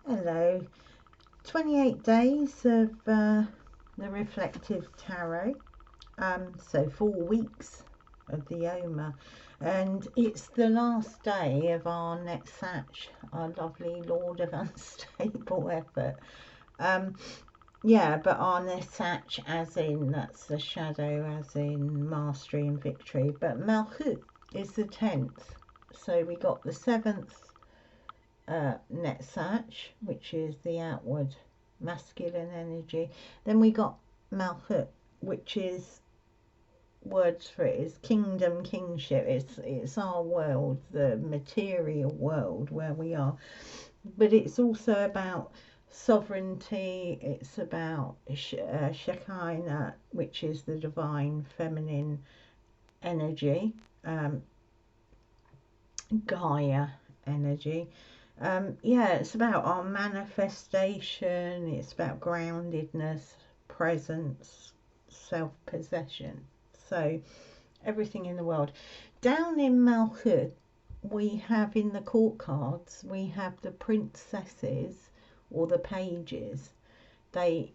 Hello, 28 days of the reflective tarot, so 4 weeks of the Oma, and it's the last day of our Netzach, our lovely Lord of Unstable Effort. Yeah, but our Netzach as in, that's the shadow, as in mastery and victory, but Mulchut is the 10th, so we got the 7th Netzach, which is the outward masculine energy. Then we got Mulchut, which is, words for it is kingdom, kingship. It's our world, the material world where we are, but it's also about sovereignty. It's about Shekinah, which is the divine feminine energy, Gaia energy. Yeah, it's about our manifestation, it's about groundedness, presence, self-possession, so everything in the world. Down in Mulchut, we have, in the court cards, we have the princesses or the pages. They,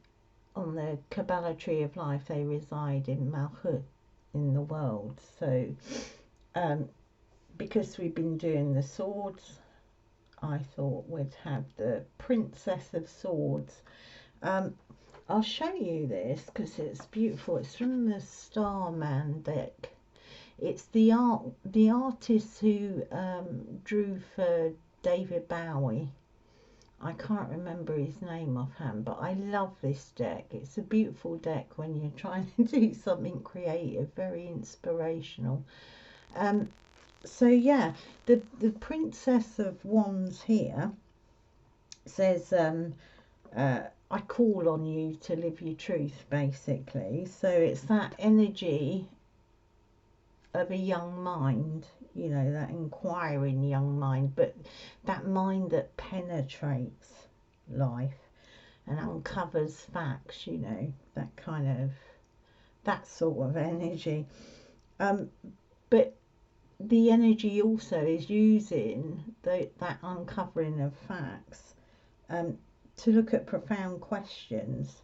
on the Kabbalah Tree of Life, they reside in Mulchut in the world. So because we've been doing the swords, I thought we'd have the Princess of Swords. I'll show you this because it's beautiful. It's from the Starman deck. It's the artist who drew for David Bowie. I can't remember his name offhand, but I love this deck. It's a beautiful deck when you're trying to do something creative, very inspirational. So yeah, the Princess of Wands here says, I call on you to live your truth, basically. So it's that energy of a young mind, you know, that inquiring young mind, but that mind that penetrates life and uncovers facts, you know, that kind of, that sort of energy. But the energy also is using that uncovering of facts to look at profound questions,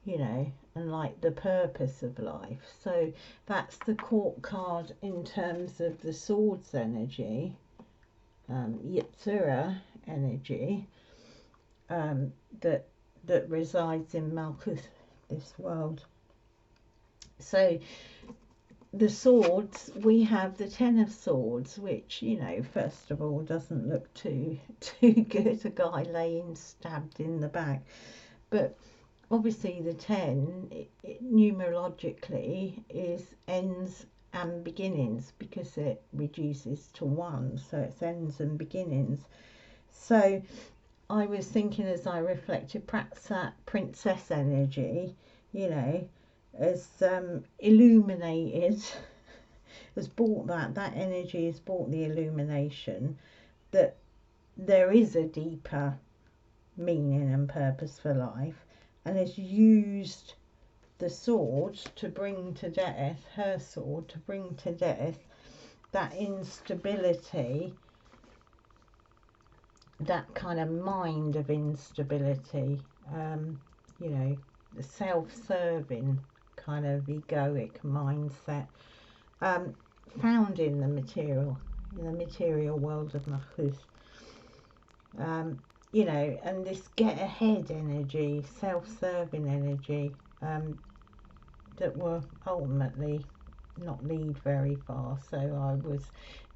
you know, and like the purpose of life. So that's the court card in terms of the swords energy, Yetzirah energy, that resides in Malkuth, this world. So the swords, we have the 10 of Swords, which, you know, first of all doesn't look too good, a guy laying stabbed in the back, but obviously the 10 numerologically is ends and beginnings, because it reduces to 1, so it's ends and beginnings. So I was thinking, as I reflected, perhaps that princess energy, you know, as illuminated, has brought that energy has brought the illumination that there is a deeper meaning and purpose for life, and has used the sword to bring to death, her sword to bring to death that instability, that kind of mind of instability, you know, the self-serving kind of egoic mindset, found in the material world of Malchut. You know, and this get ahead energy, self-serving energy, that will ultimately not lead very far. So I was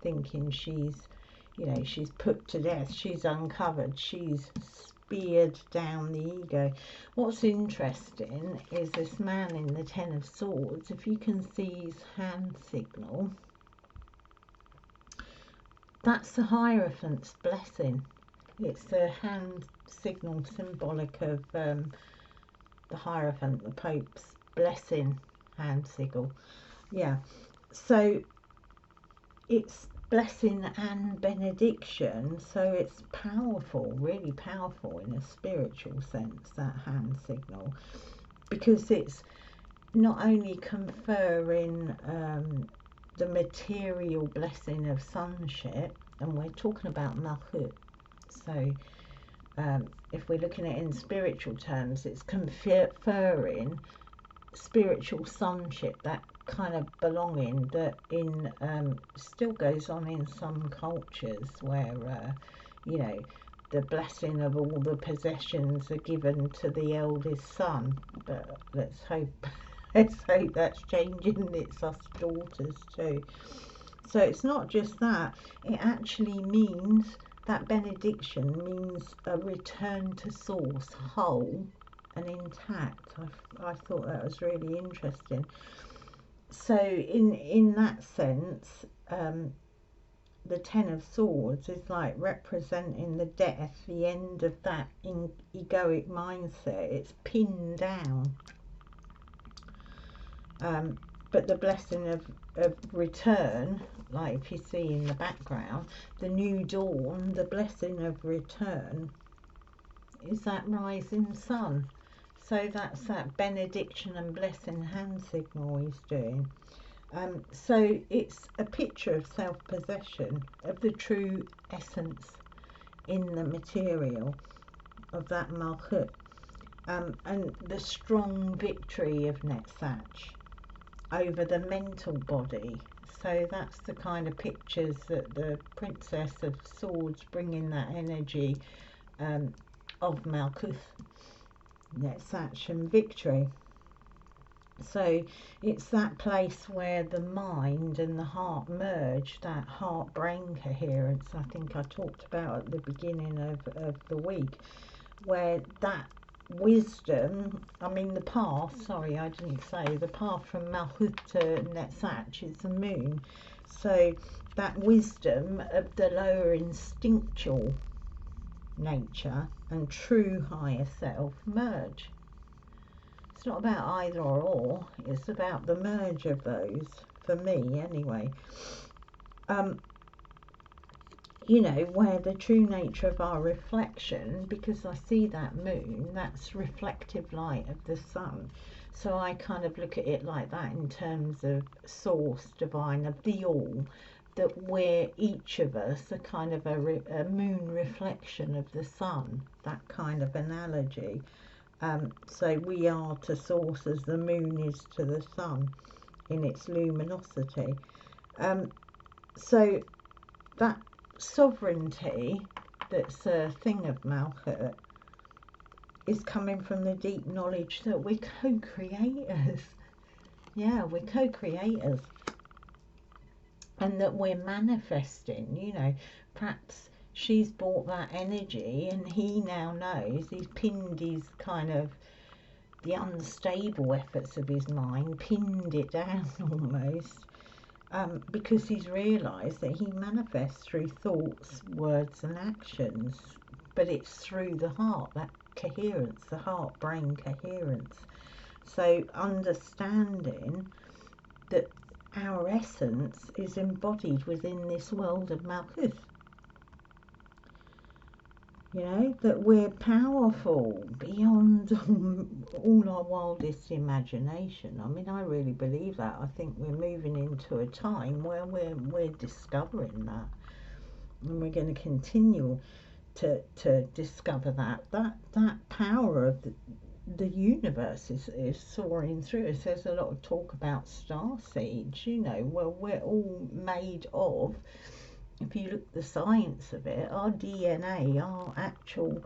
thinking, she's, you know, she's put to death, she's uncovered, she's speared down the ego. What's interesting is this man in the 10 of Swords, if you can see his hand signal, that's the Hierophant's blessing. It's the hand signal symbolic of the Hierophant, the Pope's blessing hand signal. Yeah, so it's blessing and benediction, so it's powerful, really powerful in a spiritual sense, that hand signal, because it's not only conferring the material blessing of sonship, and we're talking about Malchut, so if we're looking at it in spiritual terms, it's conferring spiritual sonship, that kind of belonging that in still goes on in some cultures where you know, the blessing of all the possessions are given to the eldest son. But let's hope that's changing. It's us daughters too. So it's not just that, it actually means, that benediction means a return to source, whole and intact. I thought that was really interesting. So in that sense, the Ten of Swords is like representing the death, the end of that egoic mindset. It's pinned down. But the blessing of return, like if you see in the background, the new dawn, the blessing of return is that rising sun. So that's that benediction and blessing hand signal he's doing. So it's a picture of self-possession, of the true essence in the material of that Malchut, and the strong victory of Netzach over the mental body. So that's the kind of pictures that the Princess of Swords bringing, that energy of Malkuth, Netzach and victory. So it's that place where the mind and the heart merge, that heart-brain coherence I think I talked about at the beginning of the week, where that wisdom, I mean the path, sorry I didn't say, the path from Malchut to Netzach is the moon. So that wisdom of the lower instinctual nature and true higher self merge. It's not about either or, it's about the merge of those, for me anyway. You know, where the true nature of our reflection, because I see that moon, that's reflective light of the sun. So I kind of look at it like that in terms of source, divine, of the all, that we're, each of us, a kind of a moon reflection of the sun, that kind of analogy. So we are to source as the moon is to the sun in its luminosity. So that sovereignty, that's a thing of Malchut, is coming from the deep knowledge that we're co-creators. Yeah, we're co-creators, and that we're manifesting. You know, perhaps she's bought that energy and he now knows, he's pinned his kind of, the unstable efforts of his mind, pinned it down almost, because he's realised that he manifests through thoughts, words and actions, but it's through the heart, that coherence, the heart-brain coherence. So understanding that our essence is embodied within this world of Malkuth. You know, that we're powerful beyond all our wildest imagination. I mean, I really believe that. I think we're moving into a time where we're discovering that, and we're going to continue to discover that power of the universe is soaring through us. There's a lot of talk about star seeds. You know, well, we're all made of, if you look at the science of it, our DNA, our actual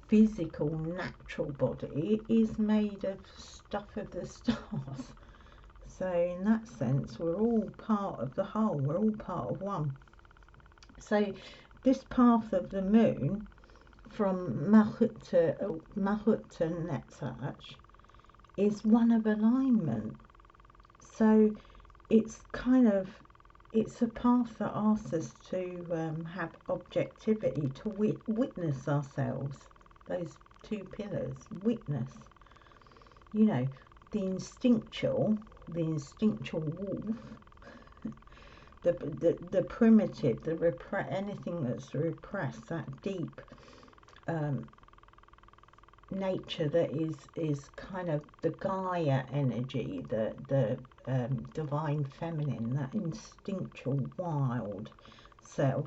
physical natural body is made of stuff of the stars. So in that sense, we're all part of the whole, we're all part of one. So this path of the moon from Malchut to Netzach is one of alignment. So it's kind of, it's a path that asks us to have objectivity, to witness ourselves, those two pillars, witness. You know, the instinctual wolf, the primitive, anything that's repressed, that deep nature that is kind of the Gaia energy, the divine feminine, that instinctual wild self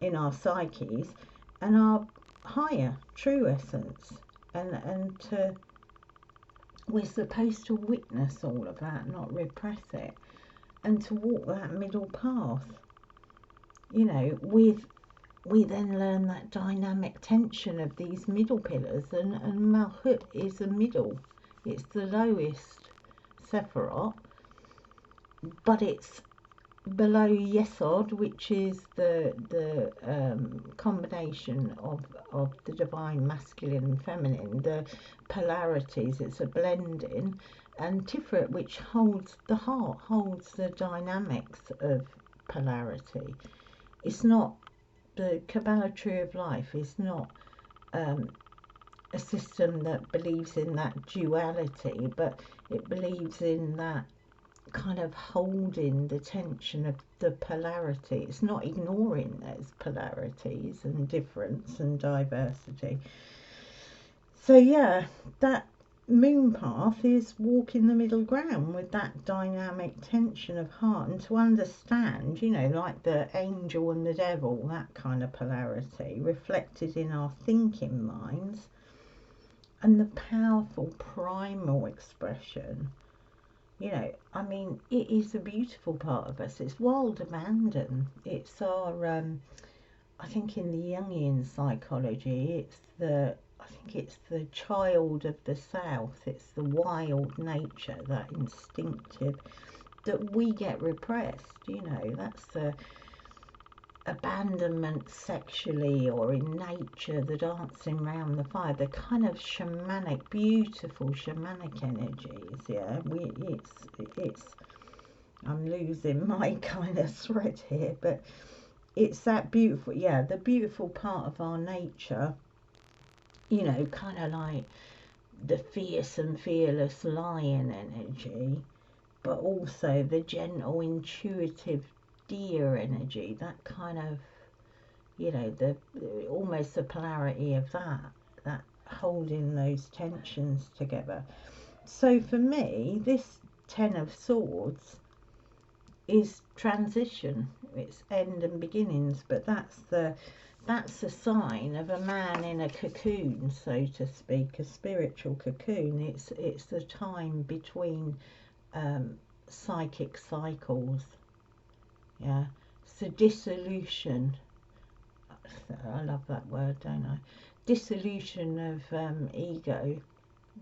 in our psyches, and our higher true essence, and we're supposed to witness all of that, not repress it, and to walk that middle path, you know, we then learn that dynamic tension of these middle pillars, and Malchut is a middle. It's the lowest Sephirot, but it's below Yesod, which is the combination of the divine masculine and feminine, the polarities. It's a blending, and Tiferet, which holds the heart, holds the dynamics of polarity. It's not, the Kabbalah Tree of Life is not a system that believes in that duality, but it believes in that kind of holding the tension of the polarity. It's not ignoring those polarities and difference and diversity. So yeah, that moon path is walking the middle ground with that dynamic tension of heart, and to understand, you know, like the angel and the devil, that kind of polarity reflected in our thinking minds, and the powerful primal expression. You know, I mean, it is a beautiful part of us. It's wild abandon. It's our, I think in the Jungian psychology, I think it's the child of the South. It's the wild nature, that instinctive, that we get repressed. You know, that's the abandonment sexually or in nature, the dancing around the fire, the kind of shamanic, beautiful shamanic energies. Yeah, it's I'm losing my kind of thread here, but it's that beautiful, yeah, the beautiful part of our nature, you know, kind of like the fierce and fearless lion energy, but also the gentle, intuitive deer energy, that kind of, you know, the almost the polarity of that holding those tensions together. So for me, this 10 of Swords is transition. It's end and beginnings, but that's the sign of a man in a cocoon, so to speak, a spiritual cocoon. It's the time between psychic cycles. Yeah, so dissolution. I love that word, don't I? Dissolution of ego.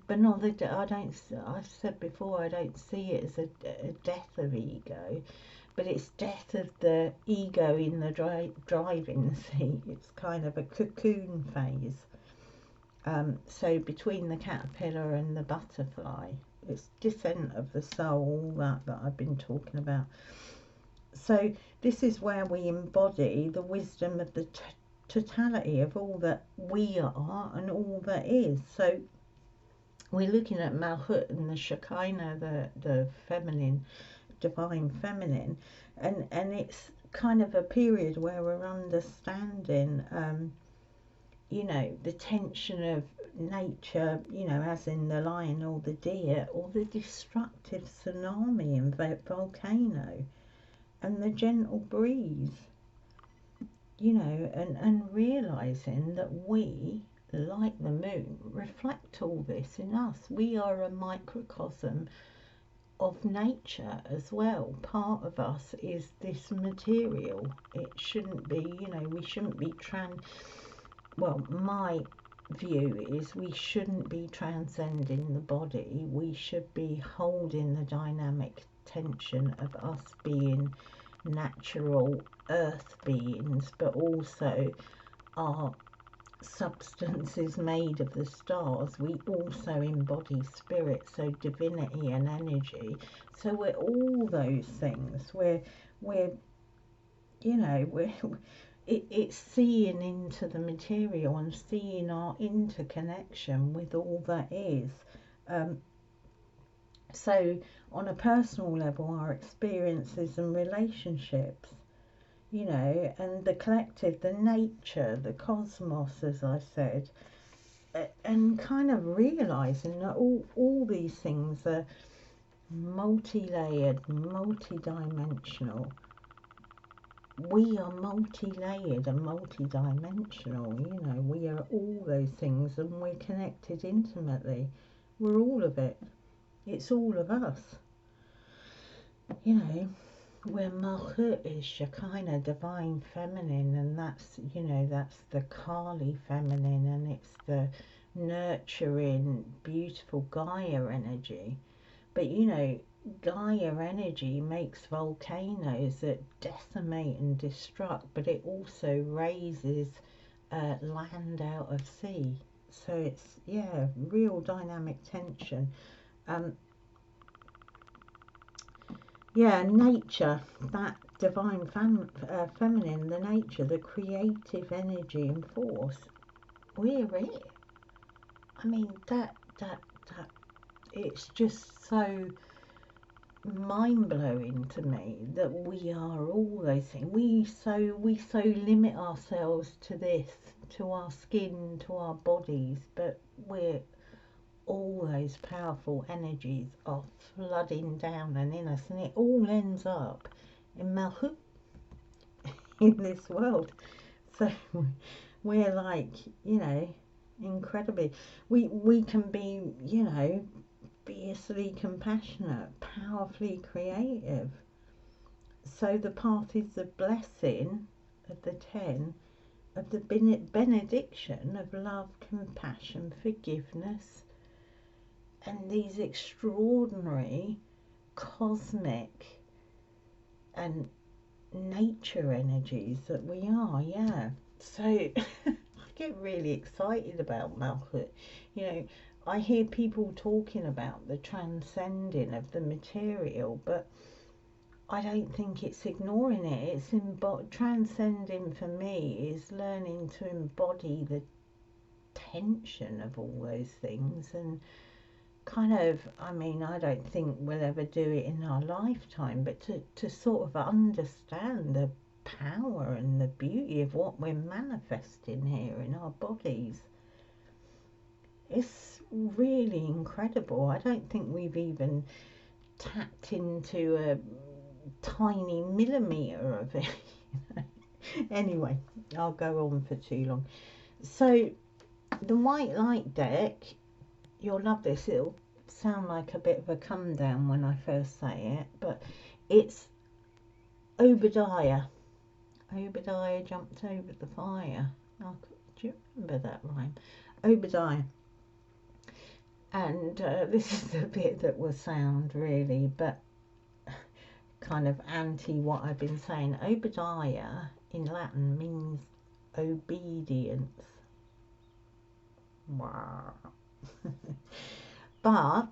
But not that I don't. I've said before, I don't see it as a death of ego, but it's death of the ego in the driving seat. It's kind of a cocoon phase. So between the caterpillar and the butterfly, it's descent of the soul, that I've been talking about. So this is where we embody the wisdom of the totality of all that we are and all that is. So we're looking at Malchut and the Shekinah, the feminine, divine feminine, and it's kind of a period where we're understanding, you know, the tension of nature, you know, as in the lion or the deer, or the destructive tsunami and volcano, and the gentle breeze, you know, and realizing that we, like the moon, reflect all this in us. We are a microcosm of nature as well. Part of us is this material. It shouldn't be, you know, we shouldn't be well, my view is we shouldn't be transcending the body. We should be holding the dynamic tension of us being natural earth beings, but also our substance is made of the stars. We also embody spirit, so divinity and energy. So we're all those things. We're you know, it's seeing into the material and seeing our interconnection with all that is. So on a personal level, our experiences and relationships, you know, and the collective, the nature, the cosmos, as I said, and kind of realizing that all these things are multi-layered, multi-dimensional. We are multi-layered and multi-dimensional, you know, we are all those things, and we're connected intimately. We're all of it. It's all of us. You know, where Malchut is Shekinah, divine feminine, and that's, you know, that's the Kali feminine, and it's the nurturing, beautiful Gaia energy. But, you know, Gaia energy makes volcanoes that decimate and destruct, but it also raises land out of sea. So it's, yeah, real dynamic tension. Yeah, nature, that divine feminine, the nature, the creative energy and force, we're it. I mean, that, it's just so mind-blowing to me that we are all those things. We so limit ourselves to this, to our skin, to our bodies, but we're all those powerful energies are flooding down and in us, and it all ends up in Malchut, in this world. So we're like, you know, incredibly, we can be, you know, fiercely compassionate, powerfully creative. So the path is the blessing of the 10, of the benediction of love, compassion, forgiveness, and these extraordinary cosmic and nature energies that we are. Yeah, so I get really excited about Malchut. You know, I hear people talking about the transcending of the material, but I don't think it's ignoring it. It's transcending for me is learning to embody the tension of all those things, and kind of, I mean, I don't think we'll ever do it in our lifetime, but to sort of understand the power and the beauty of what we're manifesting here in our bodies. It's really incredible. I don't think we've even tapped into a tiny millimetre of it. Anyway, I'll go on for too long. So the white light deck, you'll love this. It'll sound like a bit of a come down when I first say it, but it's Obadiah. Obadiah jumped over the fire. Oh, do you remember that rhyme? Obadiah. And this is the bit that will sound really, but kind of anti what I've been saying. Obadiah in Latin means obedience. Wow. But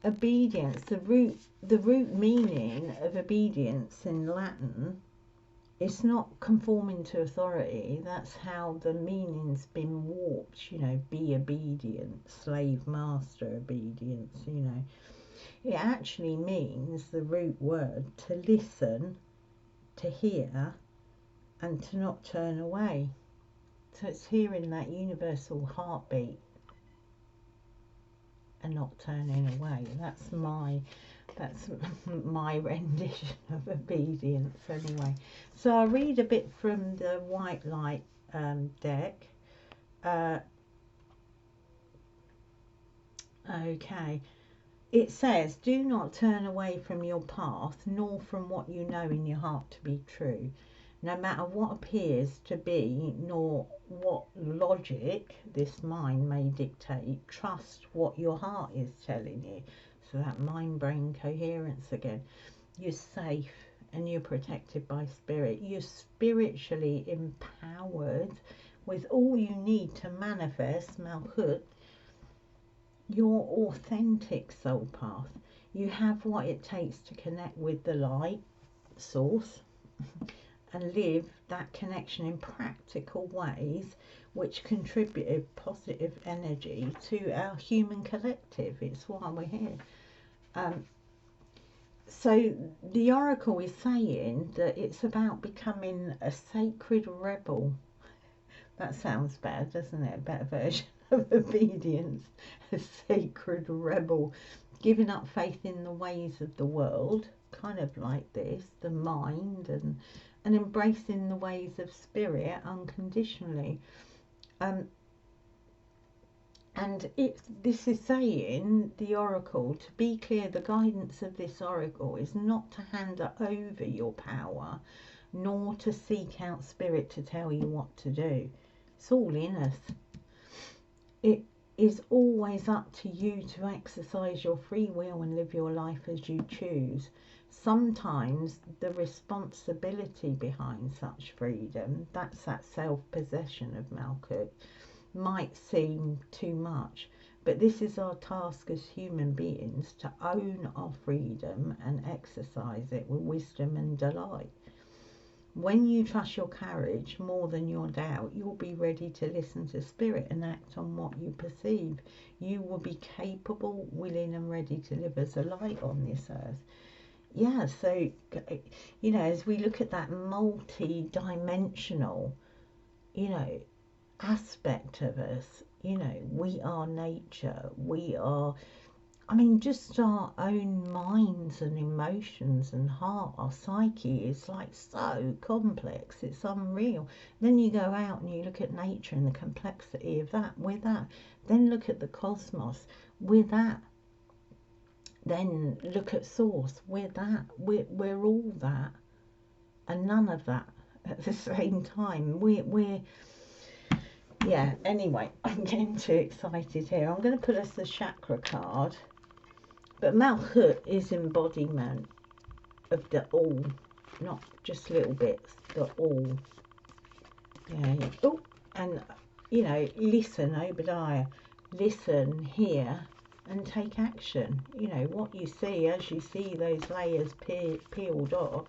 obedience, the root meaning of obedience in Latin, it's not conforming to authority. That's how the meaning's been warped, you know, be obedient, slave master obedience, you know. It actually means, the root word, to listen, to hear, and to not turn away. So it's hearing that universal heartbeat and not turning away. That's my rendition of obedience anyway. So I'll read a bit from the white light deck. Okay. It says, do not turn away from your path, nor from what you know in your heart to be true, no matter what appears to be, nor what logic this mind may dictate. Trust what your heart is telling you. So that mind-brain coherence again. You're safe and you're protected by spirit. You're spiritually empowered with all you need to manifest Malchut, your authentic soul path. You have what it takes to connect with the light source and live that connection in practical ways which contribute positive energy to our human collective. It's why we're here. So the oracle is saying that it's about becoming a sacred rebel. That sounds bad, doesn't it? A better version of obedience. A sacred rebel. Giving up faith in the ways of the world, kind of like this, the mind, and embracing the ways of spirit unconditionally. And this is saying, the oracle, to be clear, the guidance of this oracle is not to hand over your power, nor to seek out spirit to tell you what to do. It's all in us. It is always up to you to exercise your free will and live your life as you choose. Sometimes the responsibility behind such freedom, that's that self-possession of Malkuth, might seem too much, but this is our task as human beings, to own our freedom and exercise it with wisdom and delight. When you trust your courage more than your doubt, you'll be ready to listen to spirit and act on what you perceive. You will be capable, willing and ready to live as a light on this earth. Yeah, so, you know, as we look at that multi-dimensional, you know, aspect of us, you know, we are nature, we are, I mean, just our own minds and emotions and heart, our psyche is like so complex, it's unreal. Then you go out and you look at nature and the complexity of that, with that, then look at the cosmos, with that, then look at source, with that, we're all that and none of that at the same time. We're yeah, anyway, I'm getting too excited here. I'm going to put us the chakra card. But Malkuth is embodiment of the all, not just little bits, the all. Yeah. Oh, and, you know, listen, Obadiah. Listen, hear, and take action. You know, what you see, as you see those layers peeled off,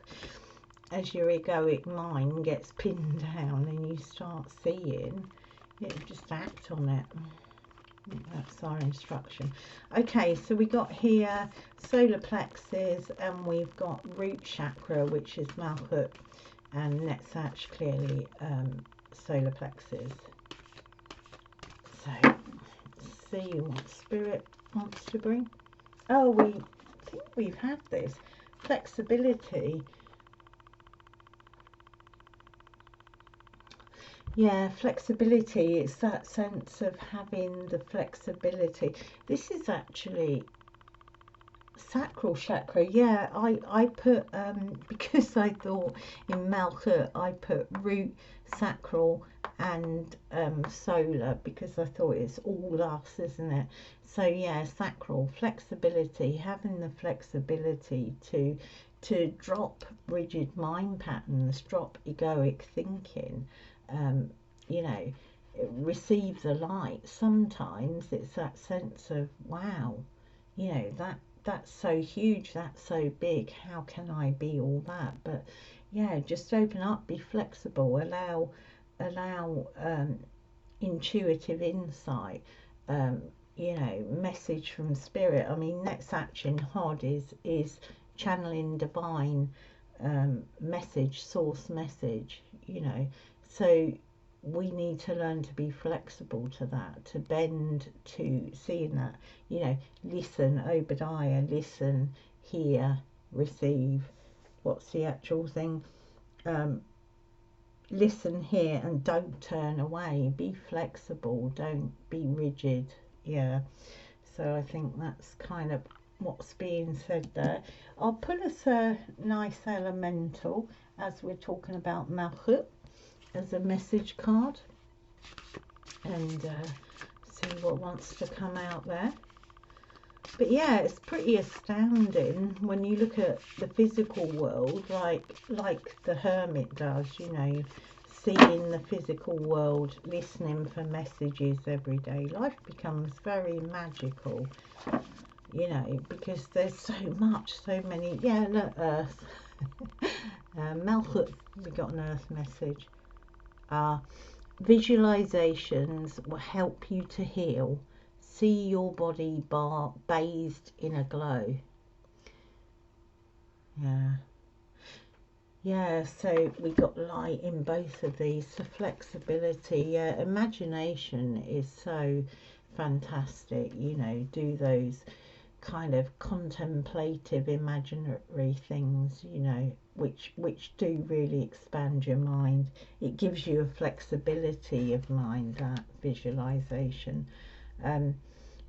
as your egoic mind gets pinned down and you start seeing, just act on it. That's our instruction. Okay, so we got here solar plexus, and we've got root chakra, which is Malkuth, and Netzach, clearly solar plexus. So let's see what spirit wants to bring. Oh, we think we've had this flexibility. Yeah, flexibility, it's that sense of having the flexibility. This is actually sacral chakra. Yeah, I put, because I thought in Malkuth, I put root, sacral and solar, because I thought it's all us, isn't it? So yeah, sacral, flexibility, having the flexibility to drop rigid mind patterns, drop egoic thinking. You know, receive the light. Sometimes it's that sense of, wow, you know, that's so huge, that's so big, how can I be all that? But yeah, just open up, be flexible, allow intuitive insight, you know, message from spirit. I mean, Netzach in Hod is channeling divine message, source message, you know. So we need to learn to be flexible to that, to bend to seeing that, you know, listen, Obadiah, listen, hear, receive. What's the actual thing? Listen, hear, and don't turn away. Be flexible, don't be rigid. Yeah, so I think that's kind of what's being said there. I'll pull us a nice elemental as we're talking about Malkuth as a message card, and see what wants to come out there. But yeah, it's pretty astounding when you look at the physical world, like the hermit does, you know, seeing the physical world, listening for messages every day. Life becomes very magical, you know, because there's so much, so many. Yeah, look, Earth. Malkuth, we got an Earth message. Visualizations will help you to heal. See your body bathed in a glow. Yeah, so we got light in both of these. The flexibility, yeah, imagination is so fantastic, you know, do those kind of contemplative imaginary things, you know, which do really expand your mind. It gives you a flexibility of mind, that visualization. You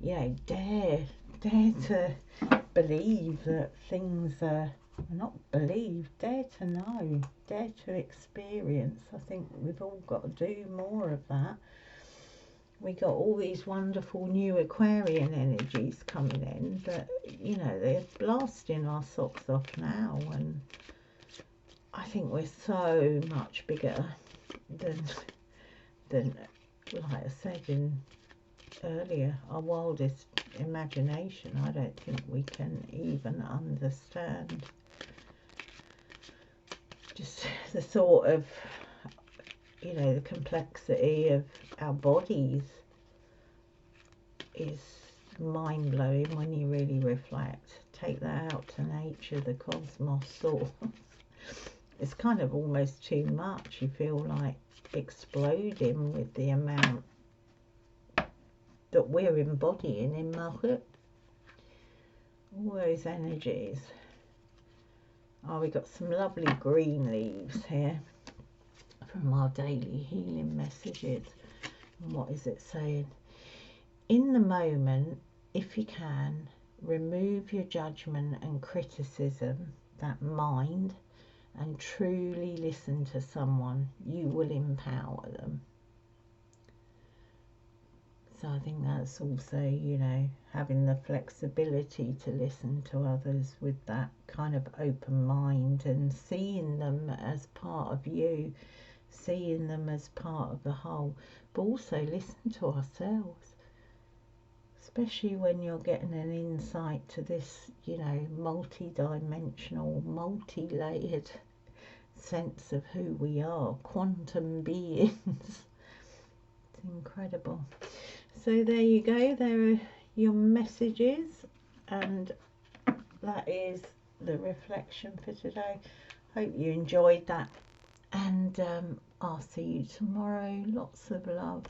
know, dare to believe that things are, not believe, dare to know, dare to experience. I think we've all got to do more of that. We got all these wonderful new Aquarian energies coming in, but you know, they're blasting our socks off now, and I think we're so much bigger than like I said earlier, our wildest imagination. I don't think we can even understand. Just the thought of, you know, the complexity of our bodies is mind-blowing when you really reflect. Take that out to nature, the cosmos, source. It's kind of almost too much. You feel like exploding with the amount that we're embodying in Mulchut. All those energies. Oh, we got some lovely green leaves here from our daily healing messages. And what is it saying? In the moment, if you can, remove your judgment and criticism, that mind, and truly listen to someone. You will empower them. So I think that's also, you know, having the flexibility to listen to others with that kind of open mind and seeing them as part of you, seeing them as part of the whole, but also listen to ourselves, especially when you're getting an insight to this, you know, multi-dimensional, multi-layered sense of who we are, quantum beings. It's incredible. So there you go, there are your messages, and that is the reflection for today. Hope you enjoyed that, and I'll see you tomorrow. Lots of love.